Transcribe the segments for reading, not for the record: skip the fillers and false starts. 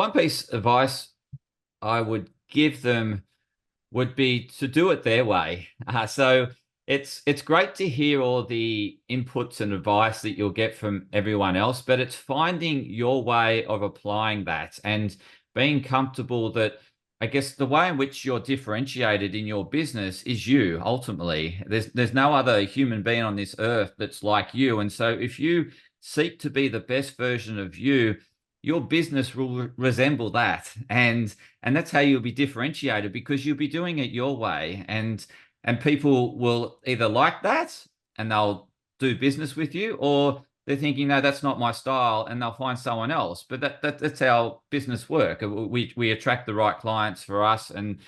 one piece of advice I would give them would be to do it their way. So it's great to hear all the inputs and advice that you'll get from everyone else, but it's finding your way of applying that and being comfortable that I guess the way in which you're differentiated in your business is you ultimately. There's no other human being on this earth that's like you. And so if you seek to be the best version of you, your business will resemble that. And that's how you'll be differentiated because you'll be doing it your way. And people will either like that and they'll do business with you, or they're thinking, no, that's not my style, and they'll find someone else. But that's how business work. We attract the right clients for us and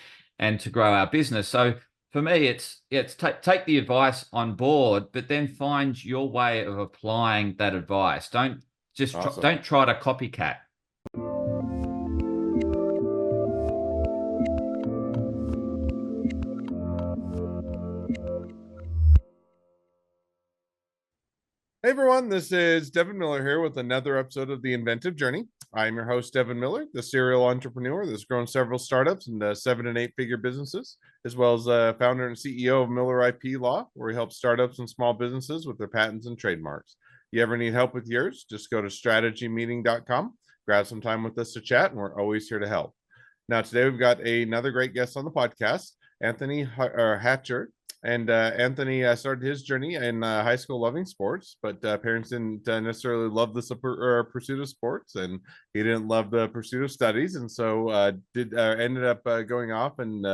to grow our business. So for me, it's take the advice on board, but then find your way of applying that advice. Awesome. Don't try to copycat. Hey everyone, this is Devin Miller here with another episode of The Inventive Journey. I'm your host, Devin Miller, the serial entrepreneur that's grown several startups into 7 and 8 figure businesses, as well as founder and CEO of Miller IP Law, where we help startups and small businesses with their patents and trademarks. You ever need help with yours? Just go to strategymeeting.com, grab some time with us to chat, and we're always here to help. Now, today we've got another great guest on the podcast, Anthony Hartcher. And Anthony started his journey in high school loving sports, but parents didn't necessarily love the pursuit of sports, and he didn't love the pursuit of studies, and so ended up going off and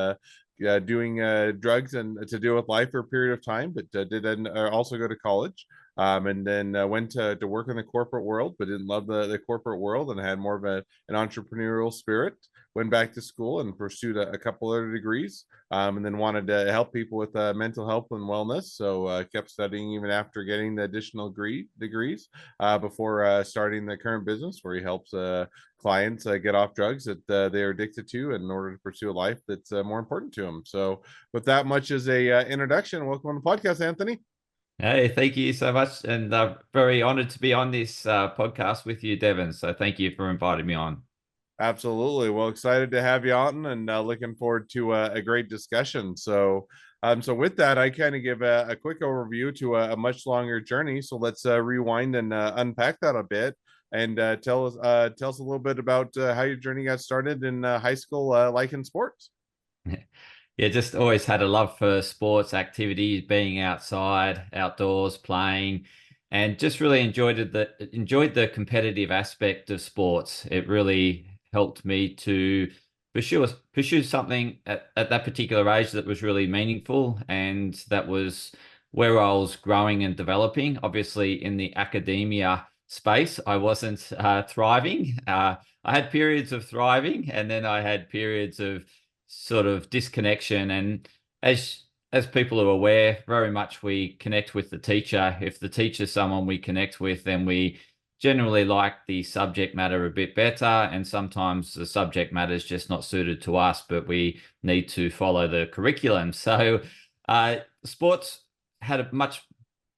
doing drugs and to deal with life for a period of time, but did then also go to college. And then went to work in the corporate world, but didn't love the corporate world and had more of an entrepreneurial spirit. Went back to school and pursued a couple other degrees, and then wanted to help people with mental health and wellness. So kept studying even after getting the additional degrees before starting the current business, where he helps clients get off drugs that they are addicted to in order to pursue a life that's more important to them. So with that much as a introduction, welcome on the podcast, Anthony. Hey, thank you so much. And very honored to be on this podcast with you, Devin. So thank you for inviting me on. Absolutely. Well, excited to have you on, and looking forward to a great discussion. So with that, I kind of give a quick overview to a much longer journey. So let's rewind and unpack that a bit, and tell us a little bit about how your journey got started in high school, like in sports. Yeah, just always had a love for sports activities, being outside, outdoors, playing, and just really enjoyed the competitive aspect of sports. It really helped me to pursue something at that particular age that was really meaningful, and that was where I was growing and developing. Obviously, in the academia space, I wasn't thriving. I had periods of thriving, and then I had periods of sort of disconnection. And as people are aware, very much we connect with the teacher. If the teacher's someone we connect with, then we generally like the subject matter a bit better. And sometimes the subject matter is just not suited to us, but we need to follow the curriculum. So sports had a much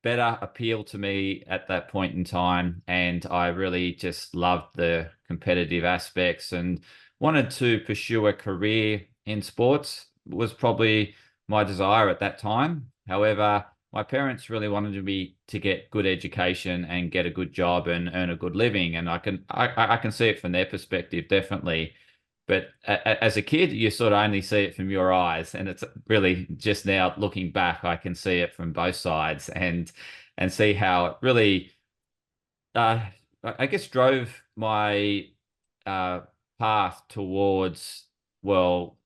better appeal to me at that point in time. And I really just loved the competitive aspects and wanted to pursue a career in sports. Was probably my desire at that time. However, my parents really wanted me to get good education and get a good job and earn a good living. And I can see it from their perspective, definitely. But as a kid, you sort of only see it from your eyes, and it's really just now looking back, I can see it from both sides and see how it really, uh, I guess, drove my path towards, well,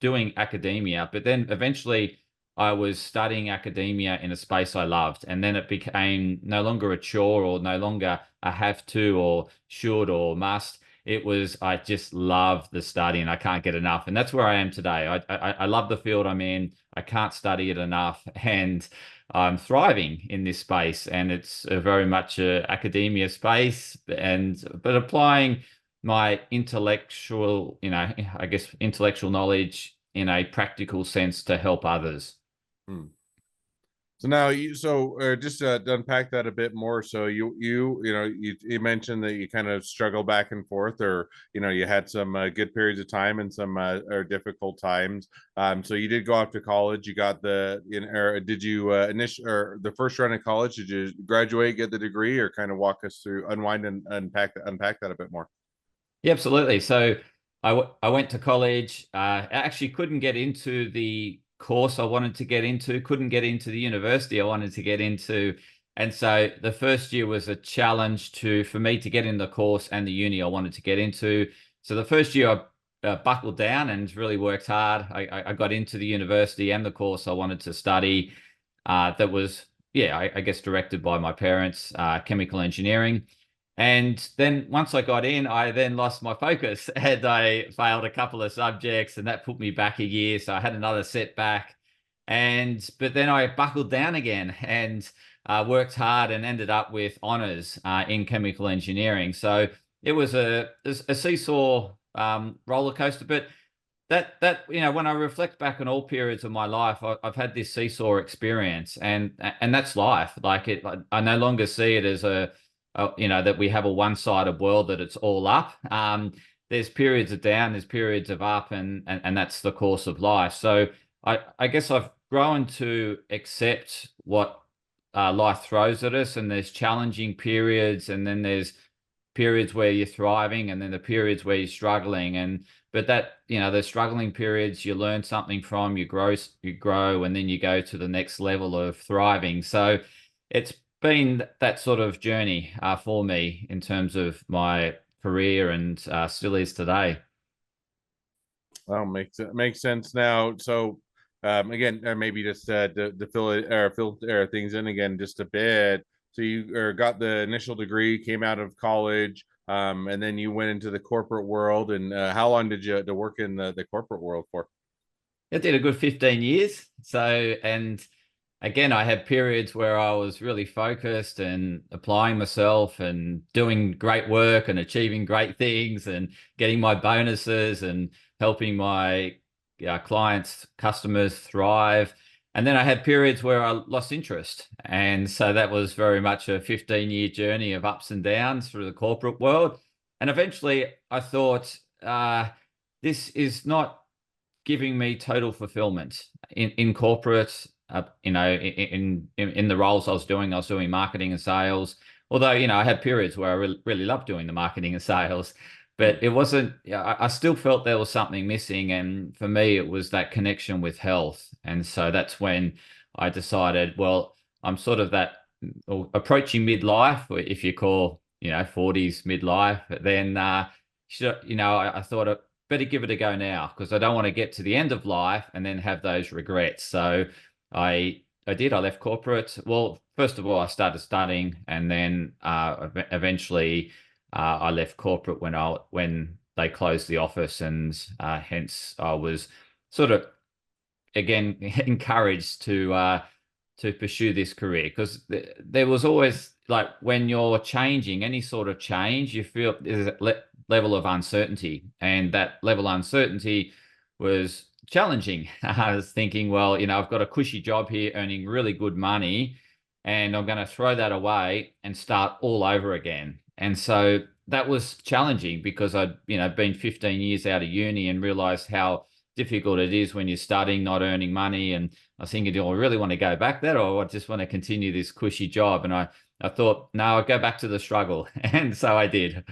doing academia. But then eventually I was studying academia in a space I loved, and then it became no longer a chore or no longer a have to or should or must. It was, I just love the study and I can't get enough. And that's where I am today. I love the field I'm in. I can't study it enough. And I'm thriving in this space. And it's very much a academia space, but applying my intellectual, I guess, intellectual knowledge in a practical sense to help others. Hmm. So now just to unpack that a bit more. So you mentioned that you kind of struggle back and forth, or you had some good periods of time and some or difficult times. So you did go off to college. You got or did you initial or the first round of college? Did you graduate, get the degree, or kind of walk us through, unwind and unpack that a bit more? Yeah, absolutely. So I went to college. I actually couldn't get into the course I wanted to get into, couldn't get into the university I wanted to get into. And so the first year was a challenge for me to get in the course and the uni I wanted to get into. So the first year I buckled down and really worked hard. I got into the university and the course I wanted to study. That was, yeah, I guess directed by my parents, chemical engineering. And then once I got in, I then lost my focus and I failed a couple of subjects, and that put me back a year. So I had another setback. But then I buckled down again and worked hard and ended up with honors in chemical engineering. So it was a seesaw roller coaster. But when I reflect back on all periods of my life, I've had this seesaw experience, and that's life. I no longer see it as that we have a one-sided world, that it's all up. There's periods of down, there's periods of up, and that's the course of life. So I guess I've grown to accept what life throws at us, and there's challenging periods, and then there's periods where you're thriving, and then the periods where you're struggling. But the struggling periods, you learn something from, you grow, and then you go to the next level of thriving. So it's been that sort of journey for me in terms of my career, and still is today. Oh, makes sense now. So, again, maybe just to fill it or filter things in again just a bit. So you got the initial degree, came out of college, and then you went into the corporate world. And how long did you to work in the corporate world for? I did a good 15 years. So, and again, I had periods where I was really focused and applying myself and doing great work and achieving great things and getting my bonuses and helping my clients, customers thrive. And then I had periods where I lost interest. And so that was very much a 15-year journey of ups and downs through the corporate world. And eventually I thought, this is not giving me total fulfillment in corporate. In the roles I was doing marketing and sales. Although I had periods where I really loved doing the marketing and sales, but it wasn't. I still felt there was something missing, and for me, it was that connection with health. And so that's when I decided, well, I'm sort of that approaching midlife, or if you call 40s midlife. Then I thought I better give it a go now, because I don't want to get to the end of life and then have those regrets. So I did. I left corporate. Well, first of all, I started studying, and then eventually I left corporate when they closed the office, and hence I was sort of again encouraged to pursue this career, because there was always, like, when you're changing any sort of change, you feel there's a level of uncertainty, and that level of uncertainty was challenging. I was thinking, well, I've got a cushy job here earning really good money, and I'm going to throw that away and start all over again. And so that was challenging, because I'd been 15 years out of uni and realized how difficult it is when you're studying, not earning money. And I was thinking, do I really want to go back there, or I just want to continue this cushy job? And I thought, no, I'll go back to the struggle. And so I did.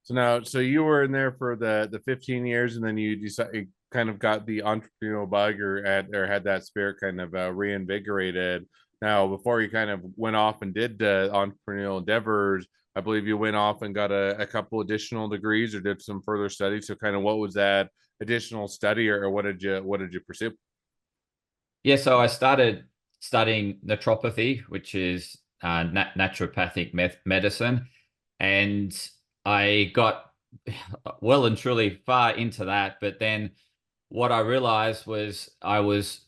So you were in there for the 15 years, and then you decided, kind of got the entrepreneurial bug, or had that spirit kind of reinvigorated. Now, before you kind of went off and did entrepreneurial endeavors, I believe you went off and got a couple additional degrees or did some further study. So, kind of what was that additional study, or what did you pursue? Yeah, so I started studying naturopathy, which is naturopathic medicine, and I got well and truly far into that. But then what I realized was I was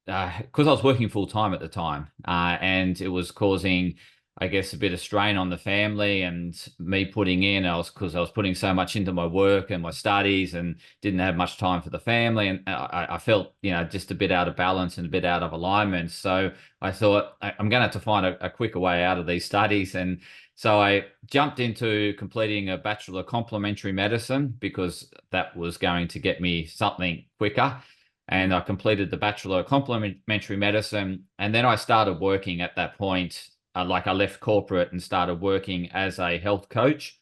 because I was working full time at the time, and it was causing I guess, a bit of strain on the family and me putting in. Because I was putting so much into my work and my studies and didn't have much time for the family. And I felt, just a bit out of balance and a bit out of alignment. So I thought I'm going to have to find a quicker way out of these studies. And so I jumped into completing a Bachelor of Complementary Medicine because that was going to get me something quicker. And I completed the Bachelor of Complementary Medicine. And then I started working at that point. Like I left corporate and started working as a health coach.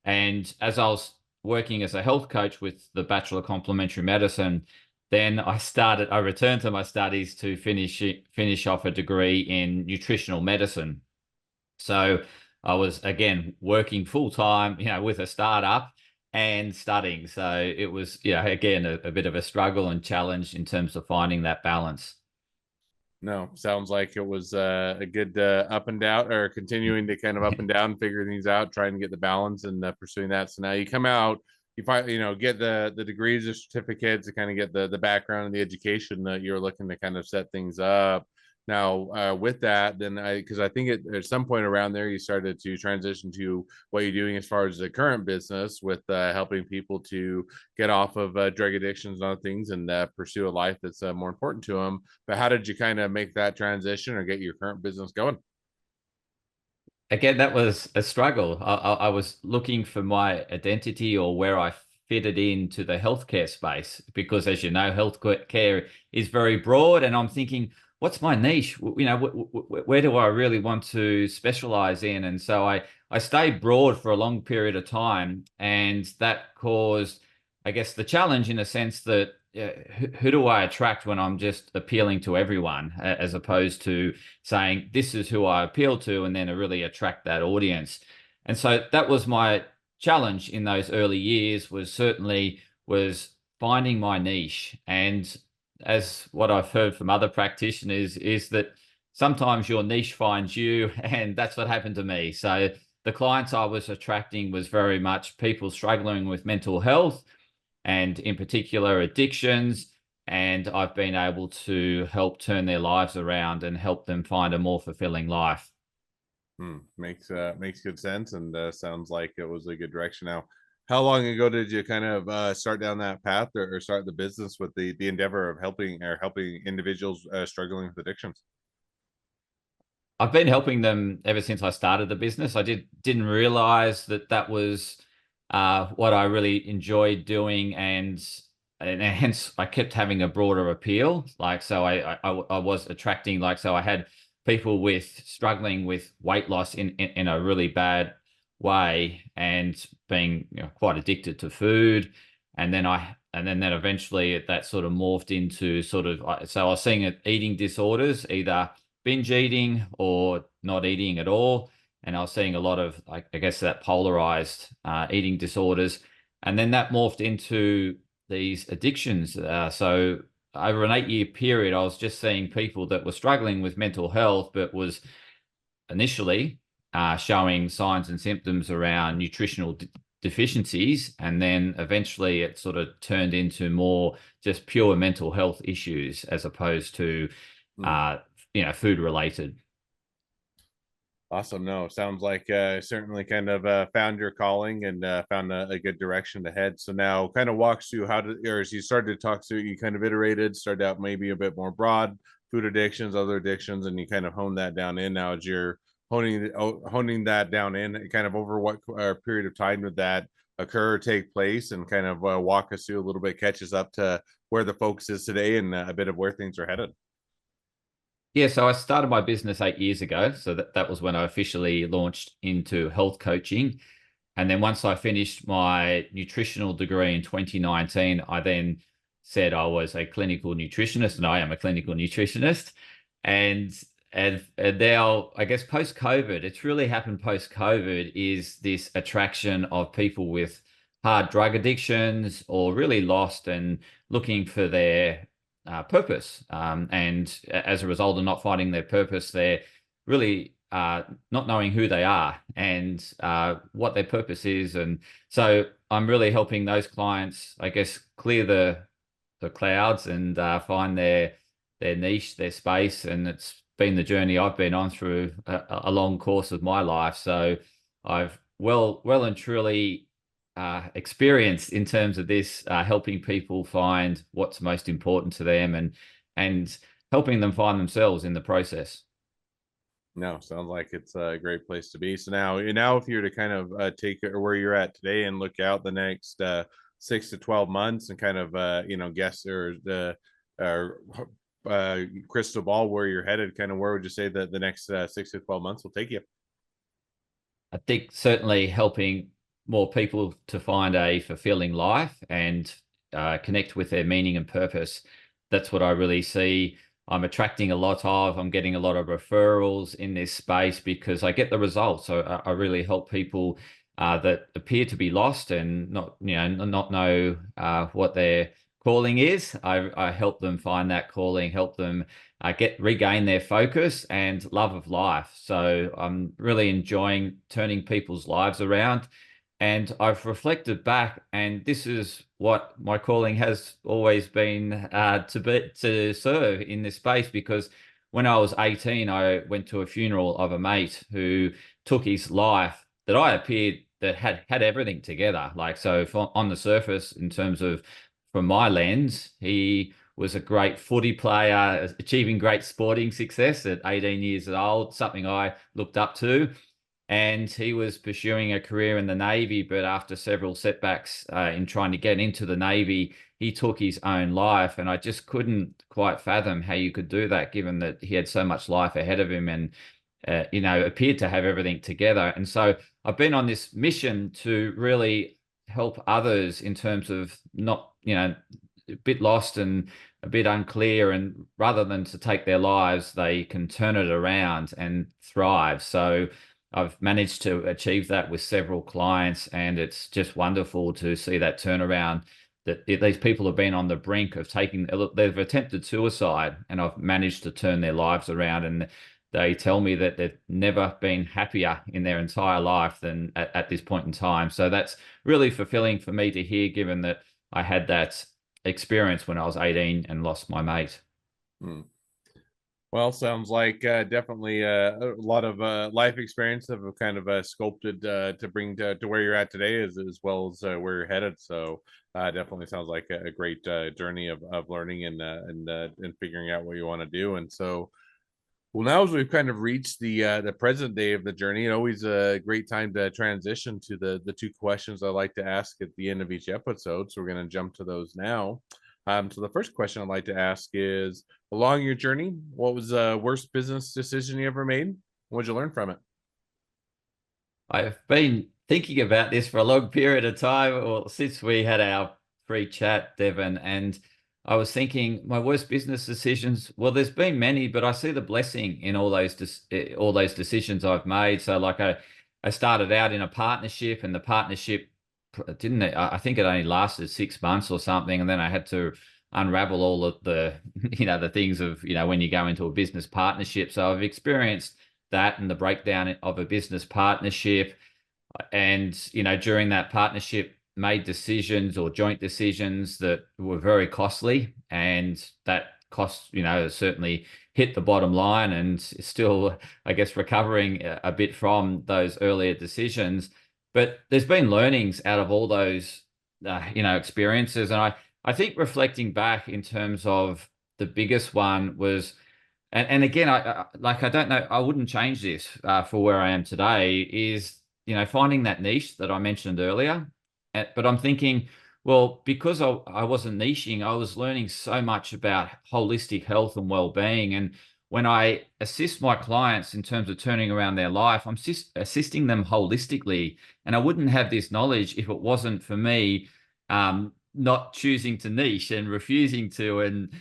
And as I was working as a health coach with the Bachelor of Complementary Medicine, then I returned to my studies to finish off a degree in nutritional medicine. So I was again working full time, with a startup and studying. So it was, again, a bit of a struggle and challenge in terms of finding that balance. No, sounds like it was a good up and down, or continuing to kind of up and down, figure things out, trying to get the balance and pursuing that. So now you come out, you find, get the degrees, the certificates, to kind of get the background and the education that you're looking to kind of set things up. Now, with that, then because I think at some point around there, you started to transition to what you're doing as far as the current business with helping people to get off of drug addictions and other things and pursue a life that's more important to them. But how did you kind of make that transition or get your current business going? Again, that was a struggle. I was looking for my identity or where I fitted into the healthcare space because, as you know, healthcare is very broad, and I'm thinking, what's my niche? Where do I really want to specialize in? And so I stayed broad for a long period of time, and that caused, I guess, the challenge in a sense that who do I attract when I'm just appealing to everyone, as opposed to saying this is who I appeal to and then to really attract that audience. And so that was my challenge in those early years, was finding my niche. And as what I've heard from other practitioners is that sometimes your niche finds you, and that's what happened to me. So the clients I was attracting was very much people struggling with mental health and in particular addictions. And I've been able to help turn their lives around and help them find a more fulfilling life. Makes good sense, and sounds like it was a good direction. Now, how long ago did you kind of start down that path, or start the business with the endeavor of helping individuals struggling with addictions? I've been helping them ever since I started the business. I didn't realize that was what I really enjoyed doing, and hence I kept having a broader appeal. Like so, I was attracting, like so I had people with struggling with weight loss in a really bad way and being quite addicted to food, and then eventually that sort of morphed into sort of so I was seeing it eating disorders, either binge eating or not eating at all. And I was seeing a lot of, I guess, that polarized eating disorders. And then that morphed into these addictions. So over an 8-year period, I was just seeing people that were struggling with mental health, but was initially showing signs and symptoms around nutritional deficiencies. And then eventually it sort of turned into more just pure mental health issues as opposed to Hmm. uh, food related. Awesome. No, sounds like certainly kind of found your calling and found a good direction to head. So now kind of walks through how to, or as you started to talk through, you kind of iterated, started out maybe a bit more broad, food addictions, other addictions, and you kind of honed that down in. Now as you're honing that down in, kind of over what period of time would that occur, take place, and kind of walk us through a little bit, catch us up to where the focus is today and a bit of where things are headed. Yeah, so I started my business 8 years ago. So that was when I officially launched into health coaching. And then once I finished my nutritional degree in 2019, I then said I was a clinical nutritionist, and I am a clinical nutritionist. And and now, I guess post-COVID, it's really happened post-COVID, is this attraction of people with hard drug addictions or really lost and looking for their purpose. And as a result of not finding their purpose, they're really not knowing who they are and what their purpose is. And so I'm really helping those clients, I guess, clear the clouds and find their niche, their space. And been the journey I've been on through a long course of my life. So I've well and truly experienced in terms of this, helping people find what's most important to them and helping them find themselves in the process. No, sounds like it's a great place to be. So now if you were to kind of take where you're at today and look out the next 6 to 12 months and kind of guess or the uh, crystal ball where you're headed, kind of where would you say that the next 6 to 12 months will take you? I think certainly helping more people to find a fulfilling life and connect with their meaning and purpose. That's what I really see. I'm attracting a lot of, I'm getting a lot of referrals in this space because I get the results. So I really help people that appear to be lost and not know what their calling is. I help them find that calling, help them regain their focus and love of life. So I'm really enjoying turning people's lives around. And I've reflected back, and this is what my calling has always been to serve in this space. Because when I was 18, I went to a funeral of a mate who took his life that I appeared that had everything together. Like so, on the surface, in terms of from my lens, he was a great footy player, achieving great sporting success at 18 years old, something I looked up to. And he was pursuing a career in the Navy, but after several setbacks in trying to get into the Navy, he took his own life. And I just couldn't quite fathom how you could do that, given that he had so much life ahead of him and, appeared to have everything together. And so I've been on this mission to really help others in terms of not, a bit lost and a bit unclear. And rather than to take their lives, they can turn it around and thrive. So I've managed to achieve that with several clients, and it's just wonderful to see that turnaround. That these people have been on the brink of they've attempted suicide, and I've managed to turn their lives around. And they tell me that they've never been happier in their entire life than at this point in time. So that's really fulfilling for me to hear, given that I had that experience when I was 18 and lost my mate. Hmm. Well, sounds like definitely a lot of life experience that have kind of sculpted to bring to where you're at today, as well as where you're headed. So definitely sounds like a great journey of learning and figuring out what you want to do. And so, well, now as we've kind of reached the present day of the journey, always a great time to transition to the two questions I like to ask at the end of each episode. So we're going to jump to those now. So the first question I'd like to ask is, along your journey, what was the worst business decision you ever made? What'd you learn from it? I've been thinking about this for a long period of time, or since we had our free chat, Devon, and I was thinking my worst business decisions. Well, there's been many, but I see the blessing in all those decisions I've made. So, like I started out in a partnership, and the partnership didn't. I think it only lasted 6 months or something, and then I had to unravel all of the the things of when you go into a business partnership. So I've experienced that and the breakdown of a business partnership, and during that partnership made decisions or joint decisions that were very costly, and that cost certainly hit the bottom line, and still I guess recovering a bit from those earlier decisions. But there's been learnings out of all those experiences. And I think reflecting back in terms of the biggest one was, and again, I don't know, I wouldn't change this for where I am today, is, finding that niche that I mentioned earlier. But I'm thinking, well, because I wasn't niching, I was learning so much about holistic health and well-being. And when I assist my clients in terms of turning around their life, I'm assisting them holistically. And I wouldn't have this knowledge if it wasn't for me not choosing to niche and refusing to, and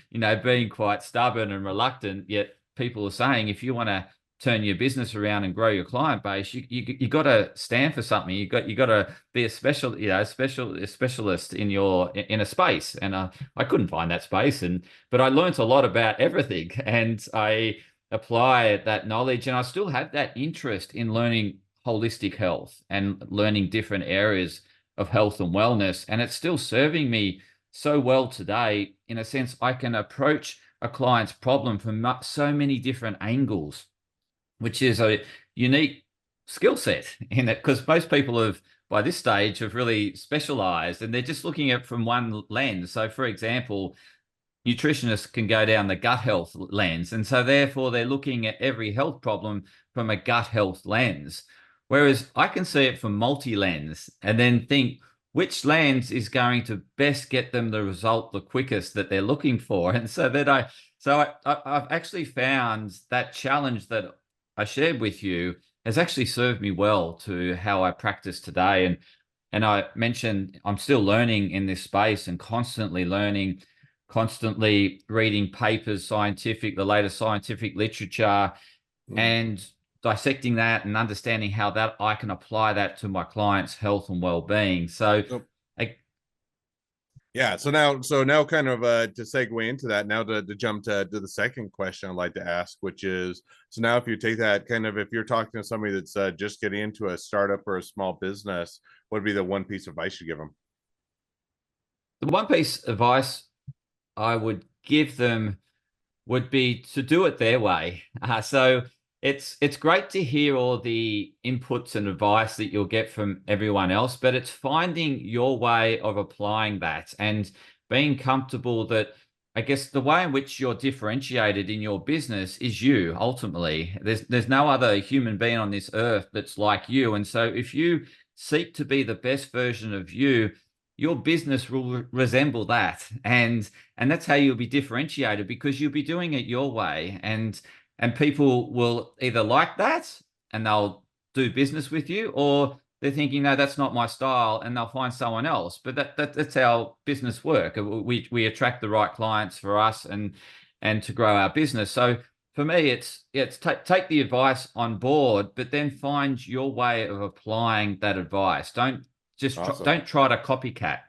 being quite stubborn and reluctant. Yet people are saying, if you want to turn your business around and grow your client base, you got to stand for something. You got to be a specialist in a space. And I couldn't find that space, but I learned a lot about everything, and I apply that knowledge, and I still have that interest in learning holistic health and learning different areas of health and wellness. And it's still serving me so well today. In a sense, I can approach a client's problem from so many different angles, which is a unique skill set in it, because most people have by this stage have really specialized and they're just looking at it from one lens. So for example, nutritionists can go down the gut health lens, and so therefore they're looking at every health problem from a gut health lens, whereas I can see it from multi-lens and then think which lens is going to best get them the result the quickest that they're looking for. And so that I've actually found that challenge that I shared with you has actually served me well to how I practice today. And I mentioned I'm still learning in this space and constantly learning, constantly reading papers, the latest scientific literature, Mm. and dissecting that and understanding how that I can apply that to my clients' health and well-being. So, So I, yeah, so now kind of to segue into that, now to jump to the second question I'd like to ask, which is, so now if you take that kind of, if you're talking to somebody that's just getting into a startup or a small business, what would be the one piece of advice you give them? the one piece of advice I would give them would be to do it their way. So it's great to hear all the inputs and advice that you'll get from everyone else, but it's finding your way of applying that and being comfortable that I guess the way in which you're differentiated in your business is you ultimately. There's no other human being on this earth that's like you. And so if you seek to be the best version of you, your business will resemble that. And that's how you'll be differentiated, because you'll be doing it your way, and people will either like that and they'll do business with you, or they're thinking, no, that's not my style, and they'll find someone else. But that's how business work. We attract the right clients for us and to grow our business. So for me, it's take the advice on board, but then find your way of applying that advice. Awesome. Don't try to copycat.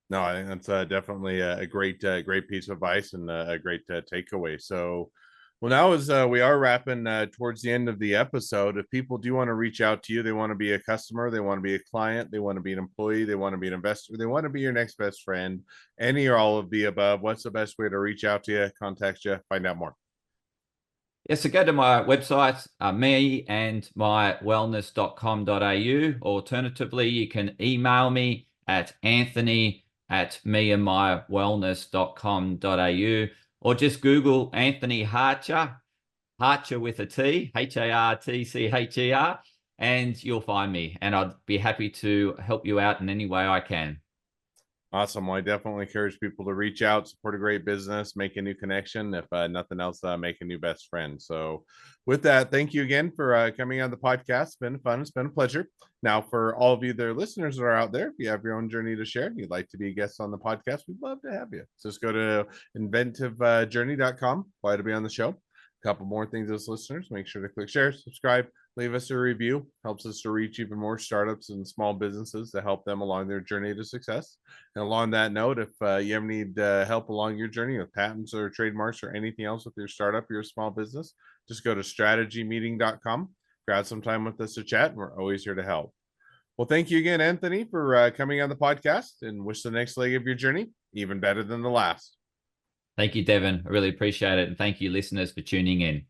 No, I think that's definitely a great piece of advice and a great takeaway. So, well, now as we are wrapping towards the end of the episode, if people do want to reach out to you, they want to be a customer, they want to be a client, they want to be an employee, they want to be an investor, they want to be your next best friend, any or all of the above, what's the best way to reach out to you, contact you, find out more? Yeah, so go to my website, meandmywellness.com.au. Alternatively, you can email me at anthony@meandmywellness.com.au, or just Google Anthony Hartcher, Hartcher with a T, Hartcher, and you'll find me. And I'd be happy to help you out in any way I can. Awesome. Well, I definitely encourage people to reach out, support a great business, make a new connection. If nothing else, make a new best friend. So, with that, thank you again for coming on the podcast. It's been fun. It's been a pleasure. Now, for all of you, their listeners that are out there, if you have your own journey to share and you'd like to be a guest on the podcast, we'd love to have you. So just go to inventivejourney.com. Apply to be on the show. A couple more things as listeners. Make sure to click share, subscribe, leave us a review. Helps us to reach even more startups and small businesses to help them along their journey to success. And along that note, if you ever need help along your journey with patents or trademarks or anything else with your startup or your small business, just go to strategymeeting.com, grab some time with us to chat, and we're always here to help. Well, thank you again, Anthony, for coming on the podcast, and wish the next leg of your journey even better than the last. Thank you, Devin. I really appreciate it. And thank you, listeners, for tuning in.